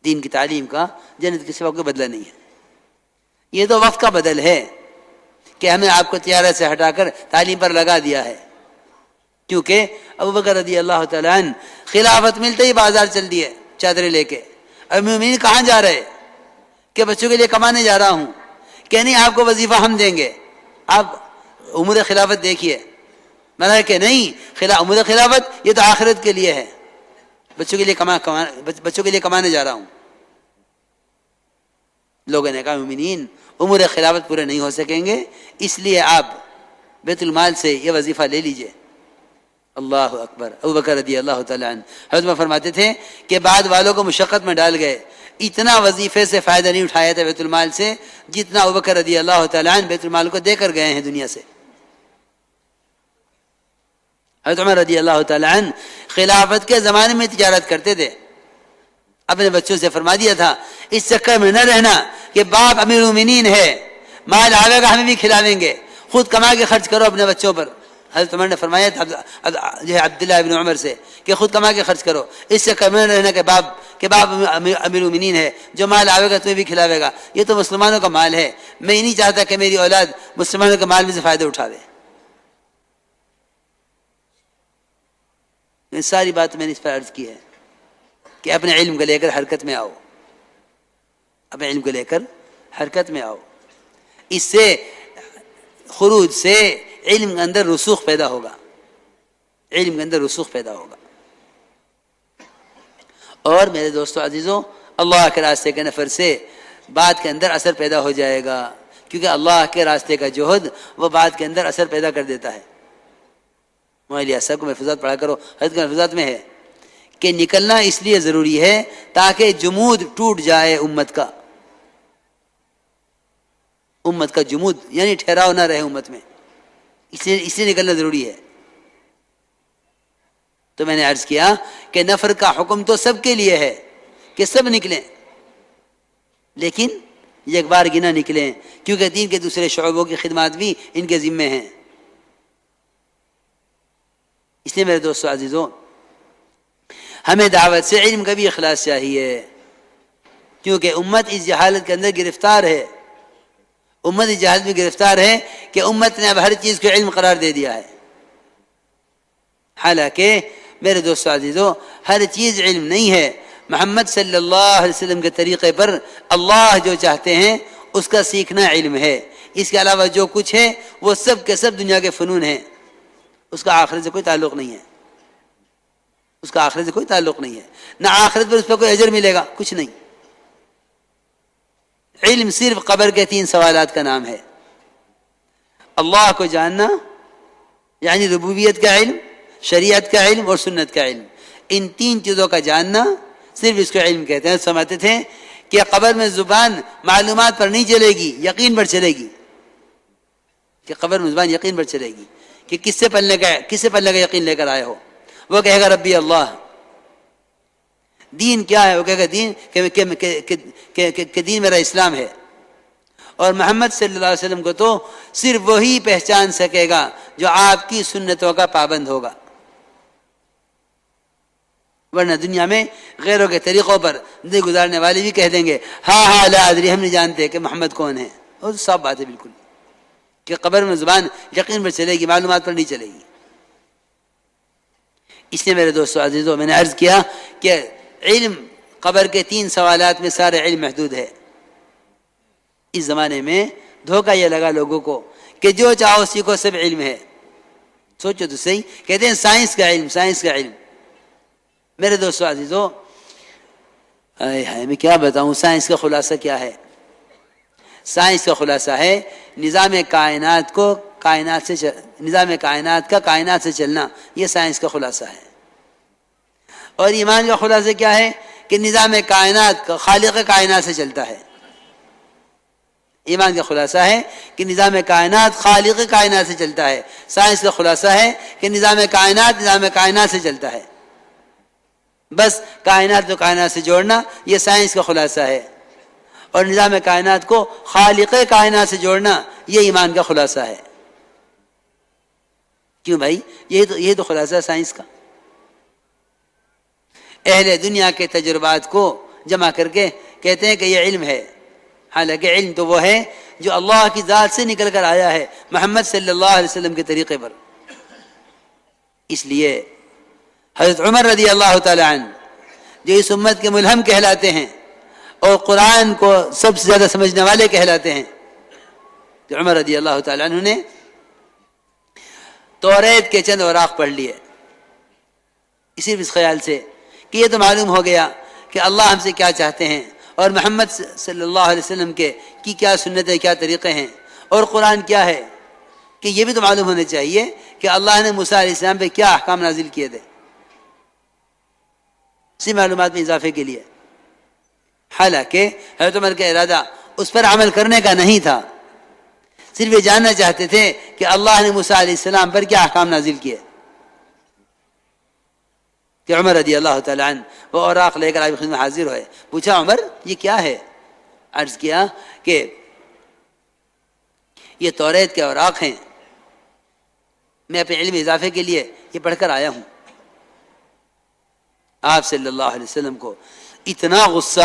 دین کی تعلیم کا جنت کے سوا کوئی بدلہ نہیں ہے. یہ تو وقت کا بدل ہے کہ ہمیں آپ کو تجارت سے ہٹا کر تعلیم پر لگا دیا ہے. کیونکہ ابوبکر رضی اللہ تعالیٰ عنہ خلافت ملتے ہی بازار چل دیے چادریں لے کے. اب مومنین کہاں جا رہے کہ بچوں کے لیے کمانے جا رہا ہوں. کہ نہیں آپ کو وظیفہ ہم دیں گے, آپ امور خلافت دیکھیے. میں نے کہ نہیں, امور خلافت یہ تو آخرت کے لیے ہے, بچوں کے لیے کمانے جا رہا ہوں. لوگوں نے کہا مومنین امور خلافت پورے نہیں ہو سکیں گے, اس لیے آپ بیت المال سے یہ وظیفہ لے لیجئے. اللہ اکبر. ابوبکر رضی اللہ تعالیٰ عنہ حضرت فرماتے تھے کہ بعد والوں کو مشقت میں ڈال گئے, اتنا وظیفے سے فائدہ نہیں اٹھایا تھا بیت المال سے جتنا ابوبکر رضی اللہ تعالیٰ عنہ بیت المال کو دے کر گئے ہیں دنیا سے. حضرت عمر رضی اللہ تعالیٰ عنہ خلافت کے زمانے میں تجارت کرتے تھے. اپنے بچوں سے فرما دیا تھا اس چکر میں نہ رہنا کہ باپ امیر المومنین ہے, مال آئے گا ہمیں بھی کھلاویں گے, خود کما کے خرچ کرو اپنے بچوں پر. حضرت عمر نے فرمایا تھا عبداللہ ابن عمر سے کہ خود کما کے خرچ کرو, اس سے کم نہ رہنا کہ باپ امیر المومنین ہے, جو مال آئے گا تمہیں بھی کھلاوے گا. یہ تو مسلمانوں کا مال ہے, میں نہیں چاہتا کہ میری اولاد مسلمانوں کے مال میں سے فائدہ اٹھاوے. یہ ساری بات میں نے اس پر عرض کی ہے کہ اپنے علم کو لے کر حرکت میں آؤ, اپنے علم کو لے کر حرکت میں آؤ. اس سے خروج سے علم کے اندر رسوخ پیدا ہوگا, علم کے اندر رسوخ پیدا ہوگا. اور میرے دوستو عزیزوں, اللہ کے راستے کے نفر سے بات کے اندر اثر پیدا ہو جائے گا, کیونکہ اللہ کے راستے کا جوہد وہ بات کے اندر اثر پیدا کر دیتا ہے. مولانا صاحب کو محفوظات پڑھا کرو, حضرت کے محفوظات میں ہے کہ نکلنا اس لیے ضروری ہے تاکہ جمود ٹوٹ جائے امت کا جمود یعنی ٹھہراؤ نہ رہے امت میں, اس لیے نکلنا ضروری ہے. تو میں نے عرض کیا کہ نفر کا حکم تو سب کے لیے ہے کہ سب نکلیں, لیکن ایک بار گنا نکلیں, کیونکہ دین کے دوسرے شعبوں کی خدمات بھی ان کے ذمے ہیں. اس لیے میرے دوستو عزیزوں, ہمیں دعوت سے علم کا بھی اخلاص چاہیے, کیونکہ امت اس جہالت کے اندر گرفتار ہے. امت اس جہالت میں گرفتار ہے کہ امت نے اب ہر چیز کو علم قرار دے دیا ہے. حالانکہ میرے دوستو عزیزوں ہر چیز علم نہیں ہے. محمد صلی اللہ علیہ وسلم کے طریقے پر اللہ جو چاہتے ہیں اس کا سیکھنا علم ہے. اس کے علاوہ جو کچھ ہے وہ سب کے سب دنیا کے فنون ہیں, اس کا آخرت سے کوئی تعلق نہیں ہے, اس کا آخرت سے کوئی تعلق نہیں ہے, نہ آخرت پر اس پر کوئی اجر ملے گا, کچھ نہیں. علم صرف قبر کے 3 سوالات کا نام ہے. اللہ کو جاننا یعنی ربوبیت کا علم, شریعت کا علم اور سنت کا علم. ان 3 چیزوں کا جاننا صرف اس کو علم کہتے ہیں. سمجھتے تھے کہ قبر میں زبان معلومات پر نہیں چلے گی, یقین پر چلے گی, کہ قبر میں زبان یقین پر چلے گی کہ کس سے پلنے کا یقین لے کر آئے ہو. وہ کہے گا ربی اللہ. دین کیا ہے؟ وہ کہے گا دین کہ دین میرا اسلام ہے. اور محمد صلی اللہ علیہ وسلم کو تو صرف وہی پہچان سکے گا جو آپ کی سنتوں کا پابند ہوگا, ورنہ دنیا میں غیروں کے طریقوں پر زندگی گزارنے والے بھی کہہ دیں گے ہاں لا ادری, ہم نہیں جانتے کہ محمد کون ہے. اور صاف بات ہے بالکل کہ قبر میں زبان یقین پر چلے گی, معلومات پر نہیں چلے گی. اس لیے میرے دوستو عزیزوں میں نے عرض کیا کہ علم قبر کے 3 سوالات میں سارے علم محدود ہے. اس زمانے میں دھوکہ یہ لگا لوگوں کو کہ جو چاہو سیکھو, سب علم ہے. سوچو تو صحیح, کہتے ہیں سائنس کا علم, سائنس کا علم. میرے دوستو عزیزوں میں کیا بتاؤں سائنس کا خلاصہ کیا ہے. سائنس کا خلاصہ ہے نظام کائنات کا کائنات سے چلنا, یہ سائنس کا خلاصہ ہے. اور ایمان کا خلاصہ کیا ہے کہ نظام کائنات کا خالق کائنات سے چلتا ہے. ایمان کا خلاصہ ہے کہ نظام کائنات خالق کائنات سے چلتا ہے. سائنس کا خلاصہ ہے کہ نظام کائنات سے چلتا ہے. بس کائنات کو کائنات سے جوڑنا یہ سائنس کا خلاصہ ہے, اور نظام کائنات کو خالق کائنات سے جوڑنا یہ ایمان کا خلاصہ ہے. کیوں بھائی, یہ تو خلاصہ ہے سائنس کا. اہل دنیا کے تجربات کو جمع کر کے کہتے ہیں کہ یہ علم ہے، حالانکہ علم تو وہ ہے جو اللہ کی ذات سے نکل کر آیا ہے محمد صلی اللہ علیہ وسلم کے طریقے پر۔ اس لیے حضرت عمر رضی اللہ تعالی عنہ جو اس امت کے ملہم کہلاتے ہیں اور قرآن کو سب سے زیادہ سمجھنے والے کہلاتے ہیں، جو عمر رضی اللہ تعالی عنہ نے توریت کے چند اوراق پڑھ لیے صرف اس خیال سے کہ یہ تو معلوم ہو گیا کہ اللہ ہم سے کیا چاہتے ہیں اور محمد صلی اللہ علیہ وسلم کی کیا سنتیں، کیا طریقے ہیں، اور قرآن کیا ہے، کہ یہ بھی تو معلوم ہونا چاہیے کہ اللہ نے موسیٰ علیہ السلام پہ کیا احکام نازل کیے تھے، اسی معلومات میں اضافے کے لیے۔ حالانکہ حضرت عمر کا ارادہ اس پر عمل کرنے کا نہیں تھا، صرف یہ جاننا چاہتے تھے کہ اللہ نے موسیٰ علیہ السلام پر کیا احکام نازل کیے۔ کہ عمر رضی اللہ تعالی عنہ وہ اوراق لے کر آپ کی خدمت حاضر ہوئے، پوچھا عمر یہ کیا ہے؟ عرض کیا کہ یہ توریت کے اوراق ہیں، میں اپنے علم اضافے کے لیے یہ پڑھ کر آیا ہوں۔ آپ صلی اللہ علیہ وسلم کو اتنا غصہ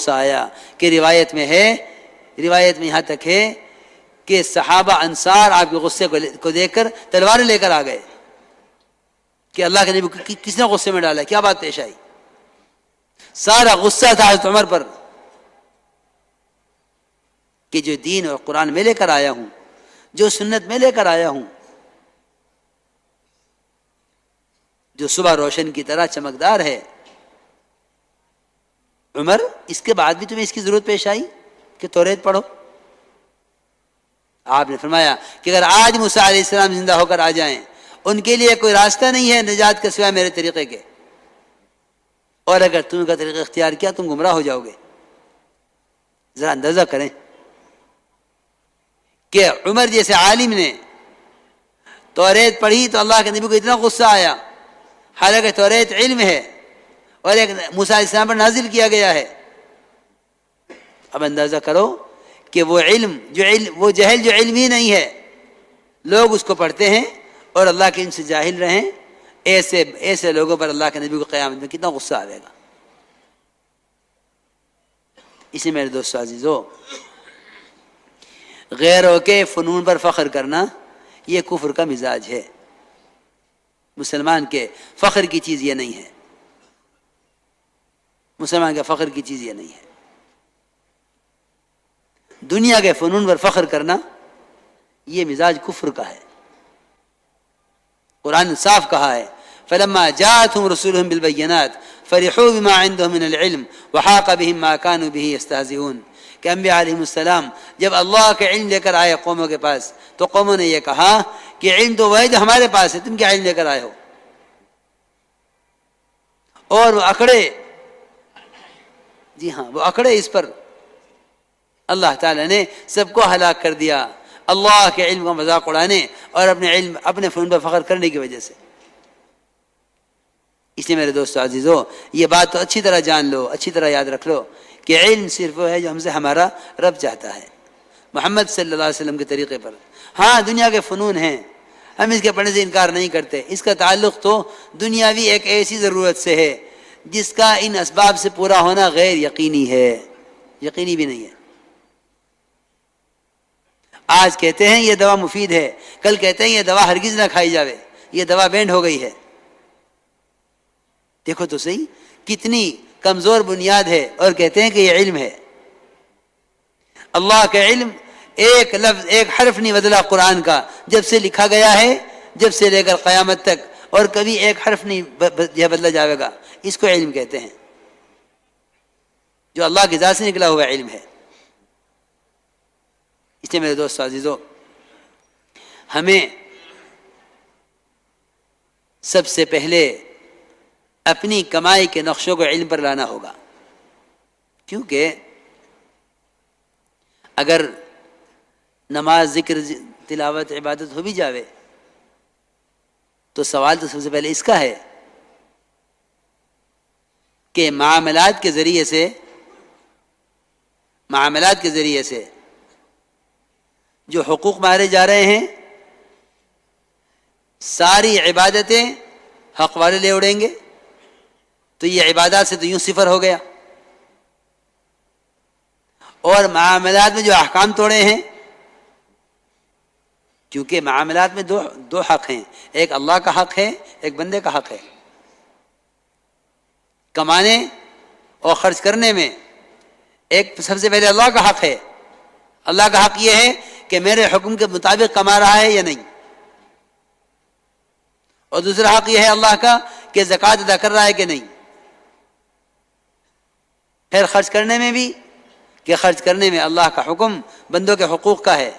آیا کہ روایت میں یہاں تک ہے کہ صحابہ انصار آپ کے غصے کو دیکھ کر تلواریں لے کر آ گئے کہ اللہ کے نبی کس نے غصے میں ڈالا، کیا بات پیش آئی؟ سارا غصہ تھا حضرت عمر پر کہ جو دین اور قرآن میں لے کر آیا ہوں، جو سنت میں لے کر آیا ہوں، جو صبح روشن کی طرح چمکدار ہے، عمر اس کے بعد بھی تمہیں اس کی ضرورت پیش آئی کہ توریت پڑھو؟ آپ نے فرمایا کہ اگر آج موسیٰ علیہ السلام زندہ ہو کر آ جائیں، ان کے لیے کوئی راستہ نہیں ہے نجات کا سوائے میرے طریقے کے، اور اگر تم کا طریقہ اختیار کیا تم گمراہ ہو جاؤ گے۔ ذرا اندازہ کریں کہ عمر جیسے عالم نے توریت پڑھی تو اللہ کے نبی کو اتنا غصہ آیا، حالانکہ توریت علم ہے اور ایک موسیٰ علیہ السلام پر نازل کیا گیا ہے۔ اب اندازہ کرو کہ وہ جہل جو علم ہی نہیں ہے، لوگ اس کو پڑھتے ہیں اور اللہ کے علم سے جاہل رہیں، ایسے لوگوں پر اللہ کے نبی کو قیامت میں کتنا غصہ آئے گا۔ اسی میرے دوستو عزیزو، غیروں کے فنون پر فخر کرنا یہ کفر کا مزاج ہے۔ مسلمان کے فخر کی چیز یہ نہیں ہے، مسلمان کے فخر کی چیز یہ نہیں ہے۔ دنیا کے فنون پر فخر کرنا یہ مزاج کفر کا ہے۔ قرآن نے صاف کہا ہے فَلَمَّا جَاءَتْهُمْ رُسُلُهُمْ بِالْبَيِّنَاتِ فَرِحُوا بِمَا عِندَهُمْ مِنَ الْعِلْمِ وَحَاقَ بِهِمْ مَا كَانُوا بِهِ يَسْتَهْزِئُونَ کہ انبیاء علیہم السلام جب اللہ کے علم لے کر آئے قوموں کے پاس تو قوموں نے یہ کہا کہ علم تو وہی جو ہمارے پاس ہے، تم کیا علم لے کر آئے ہو؟ اور وہ اکڑے، جی ہاں وہ اکڑے اس پر اللہ تعالیٰ نے سب کو ہلاک کر دیا اللہ کے علم کا مذاق اڑانے اور اپنے فنون پر فخر کرنے کی وجہ سے۔ اس لیے میرے دوستو عزیزو، یہ بات تو اچھی طرح جان لو، اچھی طرح یاد رکھ لو کہ علم صرف وہ ہے جو ہم سے ہمارا رب چاہتا ہے محمد صلی اللہ علیہ وسلم کے طریقے پر۔ ہاں دنیا کے فنون ہیں، ہم اس کے پڑھنے سے انکار نہیں کرتے، اس کا تعلق تو دنیاوی ایک ایسی ضرورت سے ہے جس کا ان اسباب سے پورا ہونا غیر یقینی ہے، یقینی بھی نہیں ہے۔ آج کہتے ہیں یہ دوا مفید ہے، کل کہتے ہیں یہ دوا ہرگز نہ کھائی جاوے، یہ دوا بینڈ ہو گئی ہے۔ دیکھو تو صحیح کتنی کمزور بنیاد ہے، اور کہتے ہیں کہ یہ علم ہے۔ اللہ کا علم ایک لفظ ایک حرف نہیں بدلا قرآن کا، جب سے لکھا گیا ہے جب سے لے کر قیامت تک، اور کبھی ایک حرف نہیں بدلا جاوے گا، اس کو علم کہتے ہیں، جو اللہ کی ذات سے نکلا ہوا علم ہے۔ اس لیے میرے دوستو عزیزو، ہمیں سب سے پہلے اپنی کمائی کے نقشوں کو علم پر لانا ہوگا، کیونکہ اگر نماز، ذکر، تلاوت، عبادت ہو بھی جاوے تو سوال تو سب سے پہلے اس کا ہے کہ معاملات کے ذریعے سے جو حقوق مارے جا رہے ہیں، ساری عبادتیں حق والے لے اڑیں گے تو یہ عبادات سے تو یوں صفر ہو گیا، اور معاملات میں جو احکام توڑے ہیں، کیونکہ معاملات میں دو حق ہیں، ایک اللہ کا حق ہے، ایک بندے کا حق ہے۔ کمانے اور خرچ کرنے میں ایک سب سے پہلے اللہ کا حق ہے۔ اللہ کا حق یہ ہے کہ میرے حکم کے مطابق کما رہا ہے یا نہیں، اور دوسرا حق یہ ہے اللہ کا کہ زکوٰۃ ادا کر رہا ہے کہ نہیں۔ پھر خرچ کرنے میں بھی کہ خرچ کرنے میں اللہ کا حکم بندوں کے حقوق کا ہے۔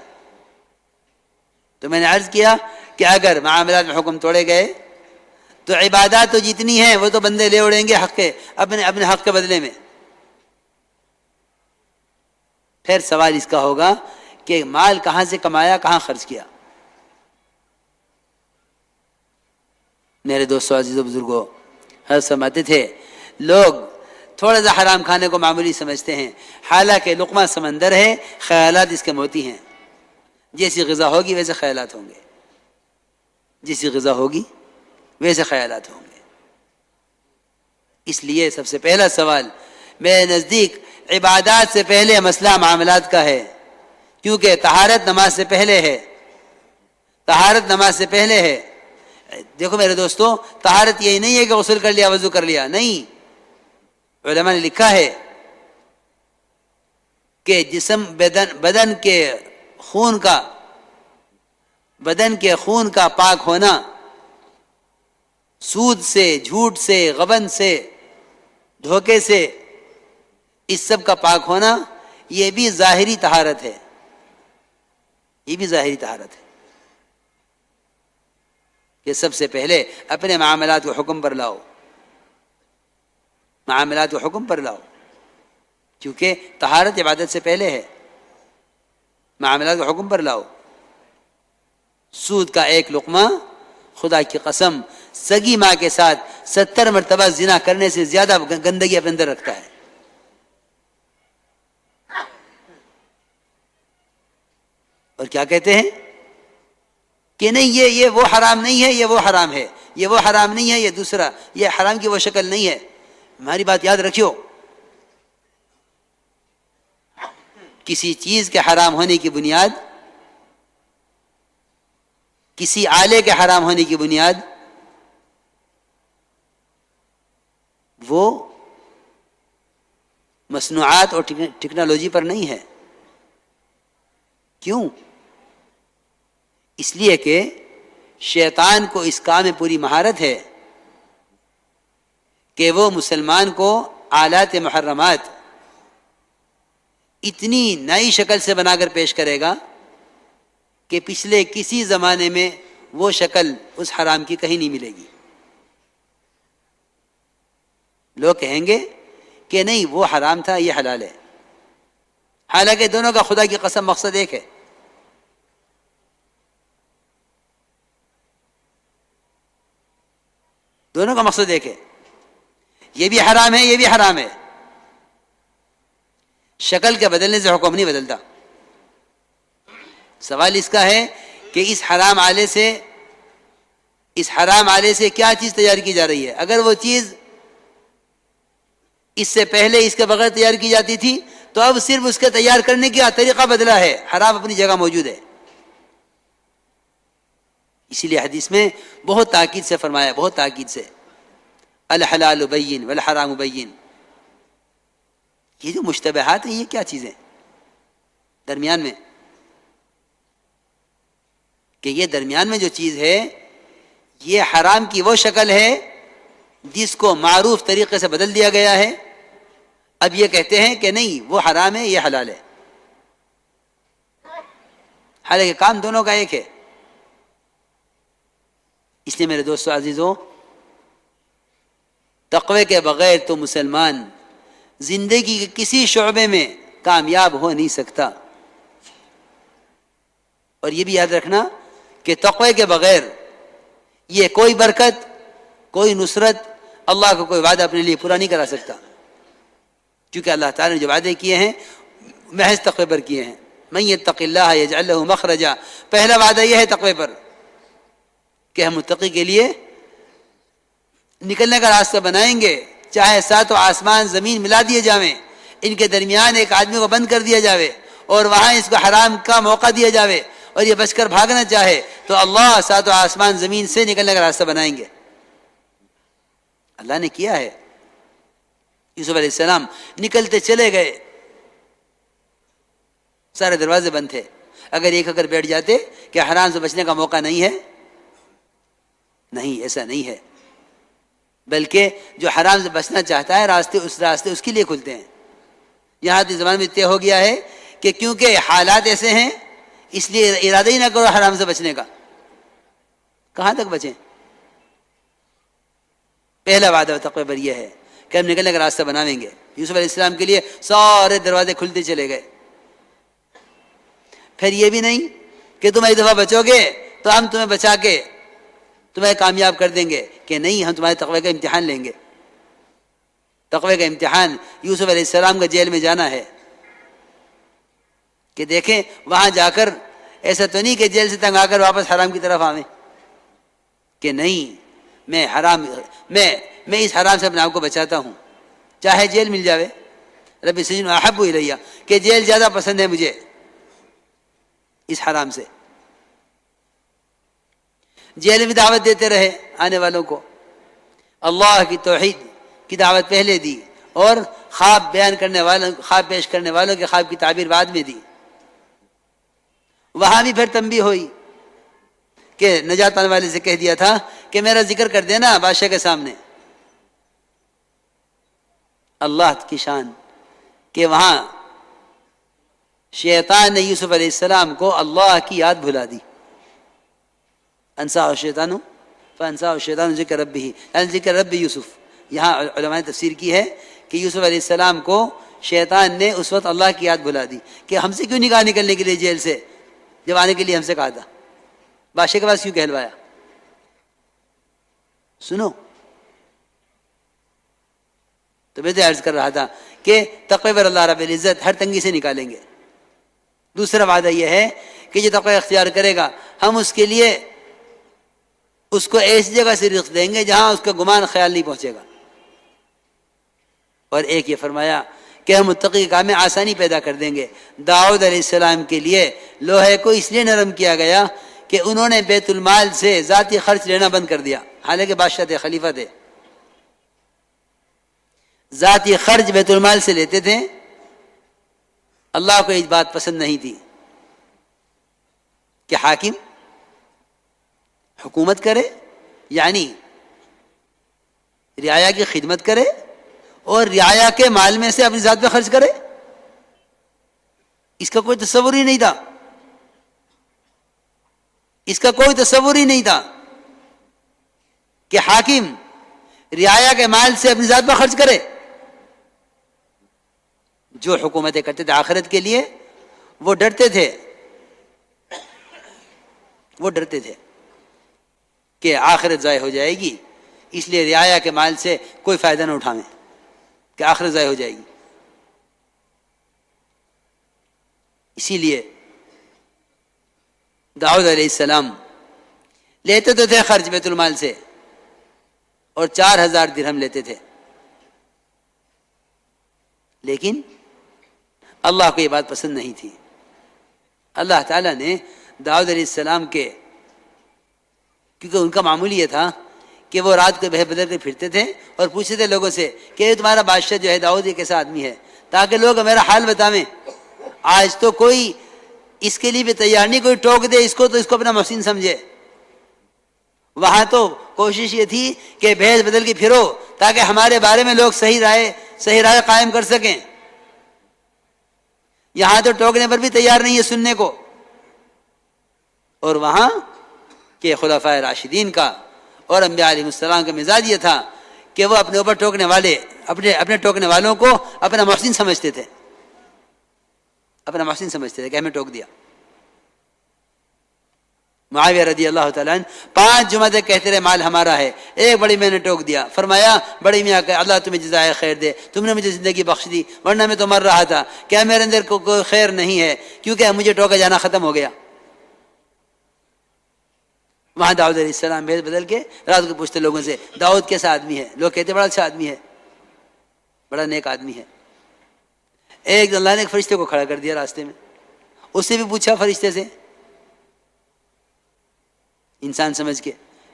تو میں نے عرض کیا کہ اگر معاملات میں حکم توڑے گئے تو عبادات تو جتنی ہیں وہ تو بندے لے اڑیں گے حق کے، اپنے حق کے بدلے میں۔ پھر سوال اس کا ہوگا کہ مال کہاں سے کمایا، کہاں خرچ کیا؟ میرے دوستو، عزیزو، بزرگوں، حضرت فرماتے تھے لوگ تھوڑا سا حرام کھانے کو معمولی سمجھتے ہیں، حالانکہ لقمہ سمندر ہے، خیالات اس کے موتی ہیں۔ جیسی غذا ہوگی ویسے خیالات ہوں گے، جیسی غذا ہوگی ویسے خیالات ہوں گے۔ اس لیے سب سے پہلا سوال میرے نزدیک عبادات سے پہلے مسئلہ معاملات کا ہے، کیونکہ طہارت نماز سے پہلے ہے، طہارت نماز سے پہلے ہے۔ دیکھو میرے دوستو، طہارت یہی نہیں ہے کہ غسل کر لیا، وضو کر لیا، نہیں۔ علماء نے لکھا ہے کہ جسم بدن کے خون کا پاک ہونا، سود سے، جھوٹ سے، غبن سے، دھوکے سے، اس سب کا پاک ہونا، یہ بھی ظاہری طہارت ہے، یہ بھی ظاہری طہارت ہے کہ سب سے پہلے اپنے معاملات کو حکم پر لاؤ، معاملات کو حکم پر لاؤ، کیونکہ طہارت عبادت سے پہلے ہے۔ معاملات کو حکم پر لاؤ۔ سود کا ایک لقمہ خدا کی قسم سگی ماں کے ساتھ 70 مرتبہ زنا کرنے سے زیادہ گندگی اپنے اندر رکھتا ہے۔ اور کیا کہتے ہیں کہ نہیں یہ وہ حرام نہیں ہے، یہ وہ حرام ہے، یہ وہ حرام نہیں ہے، یہ دوسرا، یہ حرام کی وہ شکل نہیں ہے۔ ہماری بات یاد رکھیو، کسی چیز کے حرام ہونے کی بنیاد، کسی آلے کے حرام ہونے کی بنیاد وہ مصنوعات اور ٹیکنالوجی پر نہیں ہے۔ کیوں؟ اس لیے کہ شیطان کو اس کام میں پوری مہارت ہے کہ وہ مسلمان کو آلات محرمات اتنی نئی شکل سے بنا کر پیش کرے گا کہ پچھلے کسی زمانے میں وہ شکل اس حرام کی کہیں نہیں ملے گی۔ لوگ کہیں گے کہ نہیں وہ حرام تھا، یہ حلال ہے، حالانکہ دونوں کا خدا کی قسم مقصد ایک ہے۔ دونوں کا مقصد ایک ہے، یہ بھی حرام ہے، یہ بھی حرام ہے۔ شکل کے بدلنے سے حکم نہیں بدلتا۔ سوال اس کا ہے کہ اس حرام آلے سے کیا چیز تیار کی جا رہی ہے؟ اگر وہ چیز اس سے پہلے اس کے بغیر تیار کی جاتی تھی تو اب صرف اس کے تیار کرنے کا طریقہ بدلا ہے، حرام اپنی جگہ موجود ہے۔ اسی لیے حدیث میں بہت تاکید سے فرمایا، بہت تاکید سے، الحلال بین والحرام بین۔ یہ جو مشتبہات ہیں یہ کیا چیزیں درمیان میں، کہ یہ درمیان میں جو چیز ہے یہ حرام کی وہ شکل ہے جس کو معروف طریقے سے بدل دیا گیا ہے۔ اب یہ کہتے ہیں کہ نہیں وہ حرام ہے، یہ حلال ہے، حالانکہ کام دونوں کا ایک ہے۔ اس لیے میرے دوستو عزیزوں، تقوی کے بغیر تو مسلمان زندگی کے کسی شعبے میں کامیاب ہو نہیں سکتا۔ اور یہ بھی یاد رکھنا کہ تقوی کے بغیر یہ کوئی برکت، کوئی نصرت، اللہ کا کوئی وعدہ اپنے لیے پورا نہیں کرا سکتا، کیونکہ اللہ تعالیٰ نے جو وعدے کیے ہیں محض تقوی پر کیے ہیں۔ من یتق اللہ یجعل لہ مخرجا، پہلا وعدہ یہ ہے تقوی پر کہ ہم متقی کے لیے نکلنے کا راستہ بنائیں گے، چاہے ساتوں آسمان زمین ملا دیے جاویں، ان کے درمیان ایک آدمی کو بند کر دیا جاوے اور وہاں اس کو حرام کا موقع دیا جاوے اور یہ بچ کر بھاگنا چاہے تو اللہ ساتوں آسمان زمین سے نکلنے کا راستہ بنائیں گے. اللہ نے کیا ہے. یوسف علیہ السلام نکلتے چلے گئے, سارے دروازے بند تھے. اگر ایک اگر بیٹھ جاتے کہ حرام سے بچنے کا موقع نہیں ہے, نہیں, ایسا نہیں ہے. بلکہ جو حرام سے بچنا چاہتا ہے راستے اس کے لیے کھلتے ہیں. یہاں تو زبان میں طے ہو گیا ہے کہ کیونکہ حالات ایسے ہیں اس لیے ارادہ ہی نہ کرو حرام سے بچنے کا. کہاں تک بچیں؟ پہلا وعدہ و تقوی پر یہ ہے کہ ہم نکلنے کا راستہ بناویں گے. یوسف علیہ السلام کے لیے سارے دروازے کھلتے چلے گئے. پھر یہ بھی نہیں کہ تم ایک دفعہ بچو گے تو ہم تمہیں بچا کے تمہیں کامیاب کر دیں گے, کہ نہیں, ہم تمہارے تقوی کا امتحان لیں گے. تقوی کا امتحان یوسف علیہ السلام کا جیل میں جانا ہے کہ دیکھیں وہاں جا کر ایسا تو نہیں کہ جیل سے تنگ آ کر واپس حرام کی طرف آویں, کہ نہیں, میں اس حرام سے اپنے آپ کو بچاتا ہوں, چاہے جیل مل جاوے. رب السجن احب الیہ, کہ جیل زیادہ پسند ہے مجھے اس حرام سے. جیل میں دعوت دیتے رہے آنے والوں کو, اللہ کی توحید کی دعوت پہلے دی اور خواب بیان کرنے والوں, خواب پیش کرنے والوں کے خواب کی تعبیر بعد میں دی. وہاں بھی پھر تنبیہ ہوئی کہ نجات پانے والے سے کہہ دیا تھا کہ میرا ذکر کر دینا بادشاہ کے سامنے. اللہ کی شان کہ وہاں شیطان نے یوسف علیہ السلام کو اللہ کی یاد بھلا دی. انساہ الشیطان فانساہ الشیطان ذکر ربہ, یعنی ذکر رب یوسف. یہاں علماء نے تفسیر کی ہے کہ یوسف علیہ السلام کو شیطان نے اس وقت اللہ کی یاد بھلا دی کہ ہم سے کیوں نہیں کہا نکلنے کے لیے جیل سے, جب آنے کے لیے ہم سے کہا تھا, بادشاہ کے پاس کیوں کہلوایا. سنو, تو میں تو عرض کر رہا تھا کہ تقوی پر اللہ رب العزت ہر تنگی سے نکالیں گے. دوسرا وعدہ یہ ہے کہ جو تقوی اختیار کرے گا ہم اس کے لیے اس کو ایسی جگہ سے رزق دیں گے جہاں اس کا گمان خیال نہیں پہنچے گا. اور ایک یہ فرمایا کہ ہم متقی کے کام میں آسانی پیدا کر دیں گے. داؤد علیہ السلام کے لیے لوہے کو اس لیے نرم کیا گیا کہ انہوں نے بیت المال سے ذاتی خرچ لینا بند کر دیا, حالانکہ بادشاہ تھے, خلیفہ تھے. ذاتی خرچ بیت المال سے لیتے تھے. اللہ کو یہ بات پسند نہیں تھی کہ حاکم حکومت کرے, یعنی رعایا کی خدمت کرے اور رعایا کے مال میں سے اپنی ذات پہ خرچ کرے. اس کا کوئی تصور ہی نہیں تھا, اس کا کوئی تصور ہی نہیں تھا کہ حاکم رعایا کے مال سے اپنی ذات پر خرچ کرے. جو حکومتیں کرتے تھے آخرت کے لیے وہ ڈرتے تھے کہ آخرت ضائع ہو جائے گی, اس لیے رعایا کے مال سے کوئی فائدہ نہ اٹھائیں کہ آخرت ضائع ہو جائے گی. اسی لیے داؤد علیہ السلام لیتے تو تھے خرچ بیت المال سے, اور 4000 درہم لیتے تھے, لیکن اللہ کو یہ بات پسند نہیں تھی. اللہ تعالیٰ نے داؤد علیہ السلام کے, کیونکہ ان کا معمول یہ تھا کہ وہ رات کو بہ بدل کے پھرتے تھے اور پوچھتے تھے لوگوں سے کہ یہ تمہارا بادشاہ جو ہے داؤد یہ کیسا آدمی ہے, تاکہ لوگ میرا حال بتاویں. آج تو کوئی اس کے لیے بھی تیار نہیں, کوئی ٹوک دے اس کو تو اس کو اپنا محسن سمجھے. وہاں تو کوشش یہ تھی کہ بھیس بدل کے پھرو تاکہ ہمارے بارے میں لوگ صحیح رائے قائم کر سکیں. یہاں تو ٹوکنے پر بھی تیار نہیں ہے سننے کو. اور وہاں کہ خلفائے راشدین کا اور انبیاء علیہ السلام کا مزاج یہ تھا کہ وہ اپنے اوپر ٹوکنے والے اپنے ٹوکنے والوں کو اپنا محسن سمجھتے تھے, کہ ہمیں ٹوک دیا. معاویہ رضی اللہ تعالیٰ عنہ 5 جمعہ تک کہتے رہے مال ہمارا ہے, ایک بڑی میں نے ٹوک دیا. فرمایا بڑی میاں کہ اللہ تمہیں جزائے خیر دے, تم نے مجھے زندگی بخش دی, ورنہ میں تو مر رہا تھا. کیا میرے اندر کوئی خیر نہیں ہے, کیونکہ مجھے ٹوکا جانا ختم ہو گیا. وہاں داؤد علیہ السلام بھیس بدل کے رات کو پوچھتے لوگوں سے داؤد کیسا آدمی ہے, لوگ کہتے بڑا اچھا آدمی ہے, بڑا نیک آدمی ہے. ایک اللہ نے ایک فرشتے کو کھڑا کر دیا راستے میں، اس سے بھی پوچھا فرشتے سے انسان سمجھ کے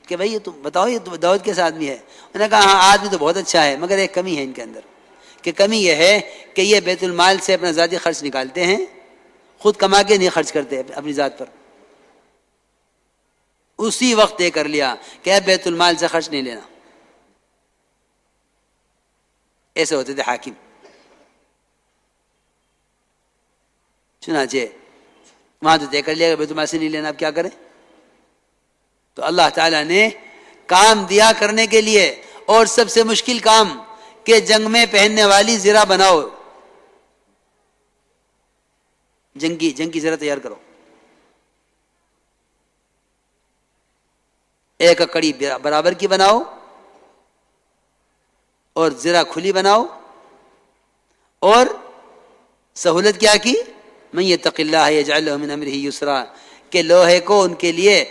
کہ بھائی یہ تم بتاؤ یہ داؤد کیسا آدمی ہے؟ انہوں نے کہا ہاں آدمی تو بہت اچھا ہے، مگر ایک کمی ہے ان کے اندر، کہ کمی یہ ہے کہ یہ بیت المال سے اپنا ذاتی خرچ نکالتے ہیں، خود کما کے نہیں خرچ کرتے اپنی ذات پر۔ اسی وقت طے کر لیا کہ بیت المال سے خرچ نہیں لینا۔ ایسے ہوتے تھے حاکم۔ چنانچہ وہاں تو طے کر لیا کہ بیت المال سے نہیں لینا، اب کیا کریں؟ تو اللہ تعالیٰ نے کام دیا کرنے کے لیے، اور سب سے مشکل کام کہ جنگ میں پہننے والی زرہ بناؤ، جنگ کی زرہ تیار کرو، ایک کڑی برابر کی بناؤ اور زرہ کھلی بناؤ، اور سہولت کیا کی؟ من یتق اللہ یجعل لہ من امرہ یسرا، کہ لوہے کو ان کے لیے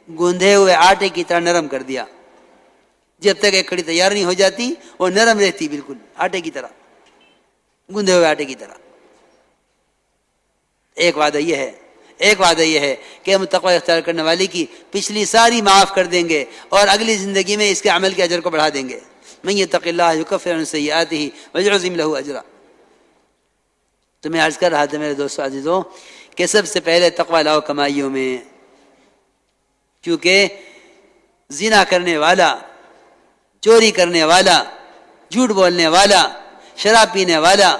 گوندھے ہوئے آٹے کی طرح نرم کر دیا، جب تک ایک کڑی تیار نہیں ہو جاتی وہ نرم رہتی، بالکل آٹے کی طرح، گوندھے ہوئے آٹے کی طرح۔ ایک وعدہ یہ ہے کہ ہم تقوی اختیار کرنے والے کی پچھلی ساری معاف کر دیں گے اور اگلی زندگی میں اس کے عمل کے اجر کو بڑھا دیں گے۔ من یتق اللہ یکفر عنہ سیئاتہ ویعظم لہ اجرا۔ تو میں عرض کر رہا تھا میرے دوستو عزیزوں کہ سب سے پہلے تقوی لاؤ کمائیوں میں، کیونکہ زنا کرنے والا، چوری کرنے والا، جھوٹ بولنے والا، شراب پینے والا،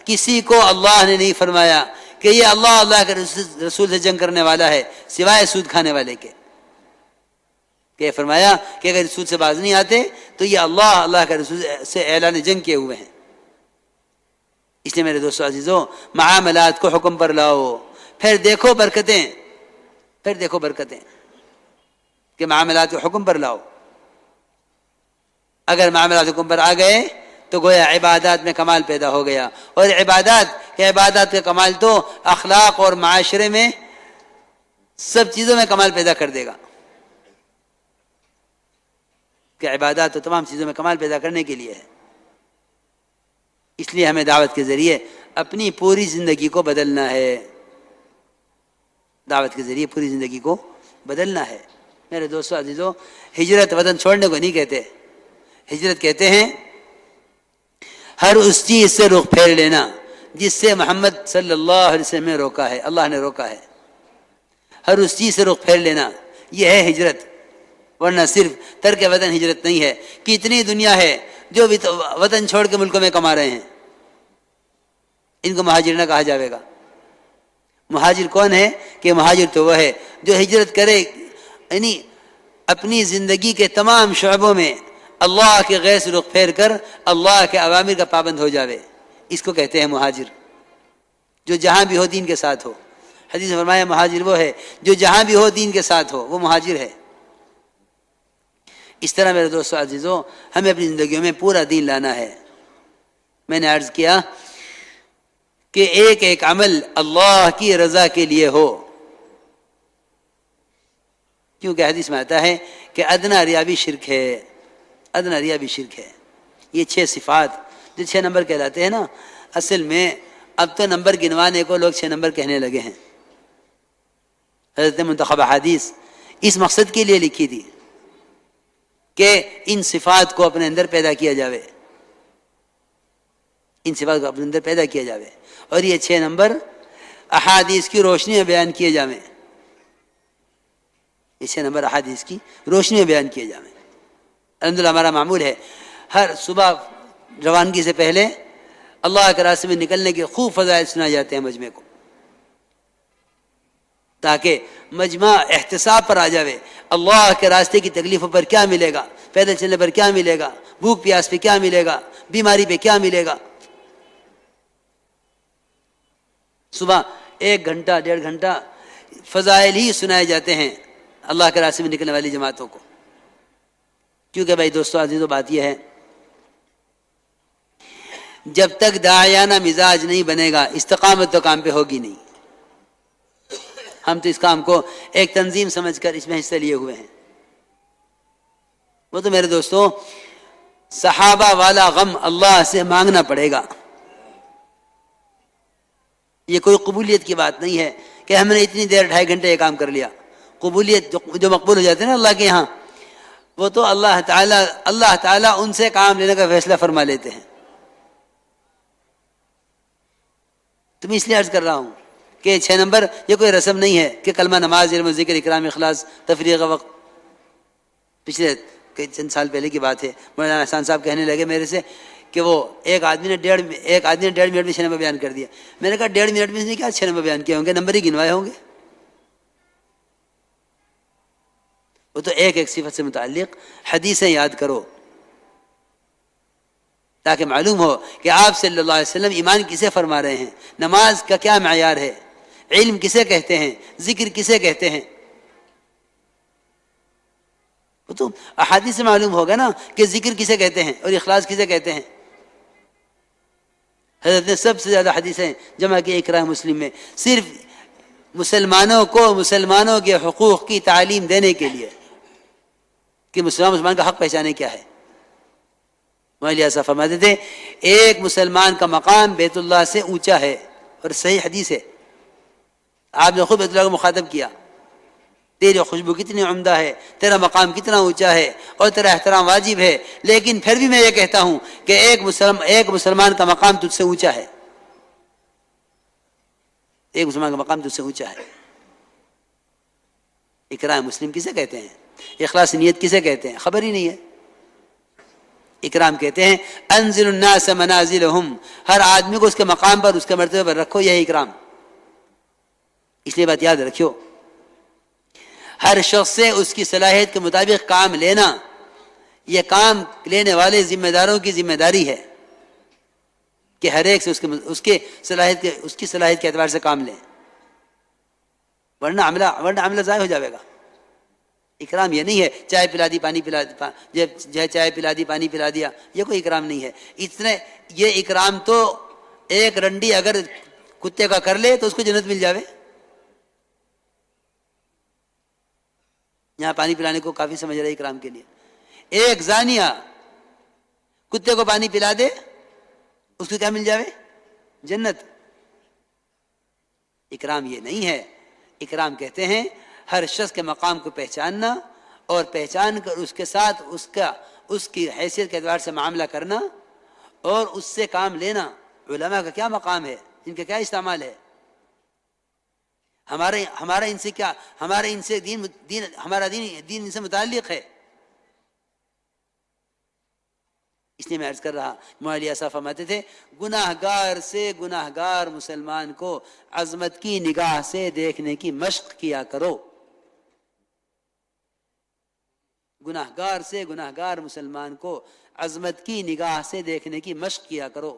کسی کو اللہ نے نہیں فرمایا کہ یہ اللہ کے رسول سے جنگ کرنے والا ہے سوائے سود کھانے والے کے، کہ فرمایا کہ اگر سود سے باز نہیں آتے تو یہ اللہ کے رسول سے اعلان جنگ کیے ہوئے ہیں۔ اس لیے میرے دوستو عزیزوں معاملات کو حکم پر لاؤ، پھر دیکھو برکتیں کہ معاملات کو حکم پر لاؤ۔ اگر معاملات حکم پر آ گئے تو گویا عبادات میں کمال پیدا ہو گیا، اور عبادات کا کمال تو اخلاق اور معاشرے میں سب چیزوں میں کمال پیدا کر دے گا، کہ عبادات تو تمام چیزوں میں کمال پیدا کرنے کے لیے ہے۔ اس لیے ہمیں دعوت کے ذریعے اپنی پوری زندگی کو بدلنا ہے، دعوت کے ذریعے پوری زندگی کو بدلنا ہے۔ میرے دوستو عزیزوں ہجرت وطن چھوڑنے کو نہیں کہتے، ہجرت کہتے ہیں ہر اس چیز سے رخ پھیر لینا جس سے محمد صلی اللہ علیہ وسلم نے روکا ہے، اللہ نے روکا ہے، ہر اس چیز سے رخ پھیر لینا، یہ ہے ہجرت۔ ورنہ صرف ترک وطن ہجرت نہیں ہے، کتنی دنیا ہے جو وطن چھوڑ کے ملکوں میں کما رہے ہیں، ان کو مہاجر نہ کہا جاوے گا۔ مہاجر کون ہے؟ کہ مہاجر تو وہ ہے جو ہجرت کرے، یعنی اپنی زندگی کے تمام شعبوں میں اللہ کے غیر سے رخ پھیر کر اللہ کے اوامر کا پابند ہو جاوے، اس کو کہتے ہیں مہاجر، جو جہاں بھی ہو دین کے ساتھ ہو۔ حدیث میں فرمایا مہاجر وہ ہے جو جہاں بھی ہو دین کے ساتھ ہو، وہ مہاجر ہے۔ اس طرح میرے دوستو عزیزوں ہمیں اپنی زندگیوں میں پورا دین لانا ہے۔ میں نے عرض کیا کہ ایک ایک عمل اللہ کی رضا کے لیے ہو، کیونکہ حدیث میں آتا ہے کہ ادنا ریا بھی شرک ہے، ادنا ریا بھی شرک ہے۔ یہ 6 صفات جو 6 نمبر کہلاتے ہیں نا، اصل میں اب تو نمبر گنوانے کو لوگ 6 نمبر کہنے لگے ہیں۔ حضرت منتخب حدیث اس مقصد کے لیے لکھی تھی کہ ان صفات کو اپنے اندر پیدا کیا جاوے، ان صفات کو اپنے اندر پیدا کیا جاوے، اور یہ 6 نمبر احادیث کی روشنی میں بیان کیے جاویں، یہ 6 نمبر احادیث کی روشنی میں بیان کیے جاویں۔ الحمدللہ ہمارا معمول ہے ہر صبح روانگی سے پہلے اللہ کے راستے میں نکلنے کے خوب فضائل سنائے جاتے ہیں مجمع کو، تاکہ مجمع احتساب پر آ جاوے، اللہ کے راستے کی تکلیفوں پر کیا ملے گا، پیدل چلنے پر کیا ملے گا، بھوک پیاس پہ کیا ملے گا، بیماری پہ کیا ملے گا۔ صبح 1 گھنٹہ 1.5 گھنٹہ فضائل ہی سنائے جاتے ہیں اللہ کے راستے میں نکلنے والی جماعتوں کو۔ کیونکہ بھائی دوستو عزیزو بات یہ ہے جب تک داعیانہ مزاج نہیں بنے گا استقامت تو کام پہ ہوگی نہیں۔ ہم تو اس کام کو ایک تنظیم سمجھ کر اس میں حصہ لیے ہوئے ہیں۔ وہ تو میرے دوستو صحابہ والا غم اللہ سے مانگنا پڑے گا، یہ کوئی قبولیت کی بات نہیں ہے کہ ہم نے اتنی دیر 2.5 گھنٹے یہ کام کر لیا. قبولیت جو مقبول ہو جاتے ہیں نا اللہ کے یہاں، وہ تو اللہ تعالیٰ ان سے کام لینے کا فیصلہ فرما لیتے ہیں. تو میں اس لیے عرض کر رہا ہوں کہ 6 نمبر یہ کوئی رسم نہیں ہے کہ کلمہ، نماز، علم و ذکر، اکرام، اخلاص، تفریغ وقت. پچھلے چند سال پہلے کی بات ہے، مولانا احسان صاحب کہنے لگے میرے سے کہ وہ ایک آدمی نے 1.5 منٹ میں 6 نمبر بیان کر دیا. میں نے کہا 1.5 منٹ میں اس نے کیا 6 نمبر بیان کیے ہوں گے، نمبر ہی گنوائے ہوں گے. وہ تو ایک ایک صفت سے متعلق حدیثیں یاد کرو تاکہ معلوم ہو کہ آپ صلی اللہ علیہ وسلم ایمان کسے فرما رہے ہیں، نماز کا کیا معیار ہے، علم کسے کہتے ہیں، ذکر کسے کہتے ہیں. وہ تو احادیث سے معلوم ہوگا نا کہ ذکر کسے کہتے ہیں اور اخلاص کسے کہتے ہیں. حضرت نے سب سے زیادہ حدیثیں جمع کی اقراء مسلم میں، صرف مسلمانوں کے حقوق کی تعلیم دینے کے لیے کہ مسلمان کا حق پہچانے کیا ہے. مولانا صاحب فرماتے تھے ایک مسلمان کا مقام بیت اللہ سے اونچا ہے، اور صحیح حدیث ہے. آپ نے خود بیت اللہ کو مخاطب کیا، تیری خوشبو کتنی عمدہ ہے، تیرا مقام کتنا اونچا ہے اور تیرا احترام واجب ہے، لیکن پھر بھی میں یہ کہتا ہوں کہ ایک مسلمان کا مقام تجھ سے اونچا ہے. ایک مسلمان کا مقام تجھ سے اونچا ہے. اقراء مسلم کسے کہتے ہیں، اخلاص نیت کسے کہتے ہیں، خبر ہی نہیں ہے. اکرام کہتے ہیں انزل الناس منازلہم، ہر آدمی کو اس کے مقام پر، اس کے مرتبے پر رکھو، یہ اکرام. اس لیے بات یاد رکھو، ہر شخص سے اس کی صلاحیت کے مطابق کام لینا، یہ کام لینے والے ذمہ داروں کی ذمہ داری ہے کہ ہر ایک سے اس کی صلاحیت کے اعتبار سے کام لیں، ورنہ عملہ ضائع ہو جائے گا. اکرام یہ نہیں ہے چائے پلا دی پانی پلا چائے پلا دی پانی پلا دیا، یہ کوئی اکرام نہیں ہے. یہ اکرام تو ایک رنڈی اگر کتے کا کر لے تو اس کو جنت مل جاوے. یہاں پانی پلانے کو کافی سمجھ رہے اکرام کے لیے. ایک زانیہ کتے کو پانی پلا دے اس کو کیا مل جاوے، جنت. اکرام یہ نہیں ہے. اکرام کہتے ہیں ہر شخص کے مقام کو پہچاننا اور پہچان کر اس کے ساتھ اس کی حیثیت کے اعتبار سے معاملہ کرنا اور اس سے کام لینا. علماء کا کیا مقام ہے، ان کا کیا استعمال ہے، ہمارا ان سے کیا، ہمارا دین ان سے متعلق ہے. اس لیے میں عرض کر رہا، مولانا صاحب فرماتے تھے گناہگار سے گناہگار مسلمان کو عظمت کی نگاہ سے دیکھنے کی مشق کیا کرو. گناہگار سے گناہگار مسلمان کو عظمت کی نگاہ سے دیکھنے کی مشق کیا کرو.